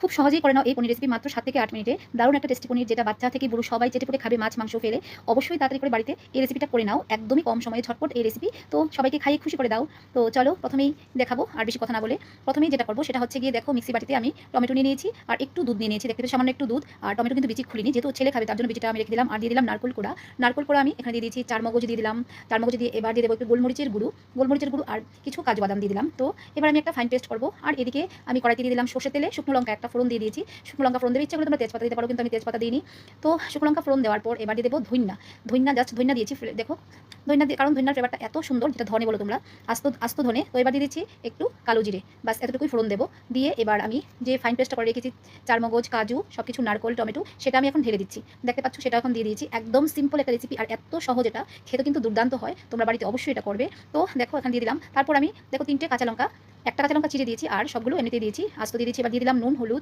খুব সহজেই করে নাও এই পনির রেসিপি মাত্র 7 থেকে 8 মিনিটে। দারুণ একটা টেস্টি পনির যেটা বাচ্চা থেকে বুড়ো সবাই চেটেপুটে খাবে মাছ মাংস ফেলে। অবশ্যই তাড়াতাড়ি করে বাড়িতে এই রেসিপিটা করে নাও। একদমই কম সময়ে ঝটপট এই রেসিপি। তো সবাইকে খাইয়ে খুশি করে দাও। তো চলো প্রথমেই দেখাবো আর বেশি কথা না বলে। প্রথমেই যেটা করব সেটা হচ্ছে গিয়ে দেখো মিক্সি বাটিতে আমি টমেটো নিয়ে নিয়েছি আর একটু দুধ নিয়ে নিয়েছি। দেখতে পাচ্ছ সামান্য একটু দুধ আর টমেটো কিন্তু বিচি খুলিনি। যেহেতু ছেলে খাবে তার জন্য বিচিটা আমি রেখে দিলাম আর দিয়ে দিলাম নারকেল কোড়া। নারকেল কোড়া আমি এখানে দিয়ে দিয়েছি 4 মগজ দিয়ে দিলাম। 4 মগজ দিয়ে এবার দিয়ে দেবো একটু গোলমরিচের গুঁড়ো আর কিছু কাজু বাদাম দিয়ে দিলাম। তো এবার আমি একটা ফাইন পেস্ট করব আর এদিকে আমি কড়াইতে দিয়ে দিলাম সরষের তেলে শুকনো লঙ্কা একটা ফোড়ন দিয়ে দিয়েছি। শুকনো লঙ্কা ফোড়ন দেবে ইচ্ছা করলে তোমরা তেজপাতা দিতে পারো কিন্তু আমি তেজপাতা দিইনি। তো শুকনো লঙ্কা ফোড়ন দেওয়ার পর এবার দিয়ে দেবো ধইন্যা জাস্ট ধইন্যা দিয়েছি দেখো ধইন্যা দিয়ে কারণ ধইন্যার ফ্লেভারটা এত সুন্দর যেটা ধনে বলো তোমরা আস্ত আস্ত ধনে। তো এবার দিয়ে দিচ্ছি একটু কালো জিরে বাস এতটুকুই ফোড়ন দেবো দিয়ে এবার আমি যে ফাইন পেস্টটা করে রেখেছি 4 মগজ কাজু সব কিছু নারকোল টমেটো সেটা আমি এখন ঢেলে দিচ্ছি। দেখতে পাচ্ছ সেটা এখন দিয়ে দিয়েছি। একদম সিম্পল একটা রেসিপি আর এত সহজ এটা খেতে কিন্তু দুর্দান্ত হয়। তোমরা বাড়িতে অবশ্যই এটা করবে। তো দেখো এখানে দিয়ে দিলাম। তারপর আমি দেখো 3টে কাঁচা লঙ্কা একটা কাঁচা লঙ্কা চিড়ে দিয়েছি আর সবগুলো এমনিতেই দিয়েছি আস্ত দিয়ে দিয়েছি। এবার দিয়ে দিলাম নুন হলুদ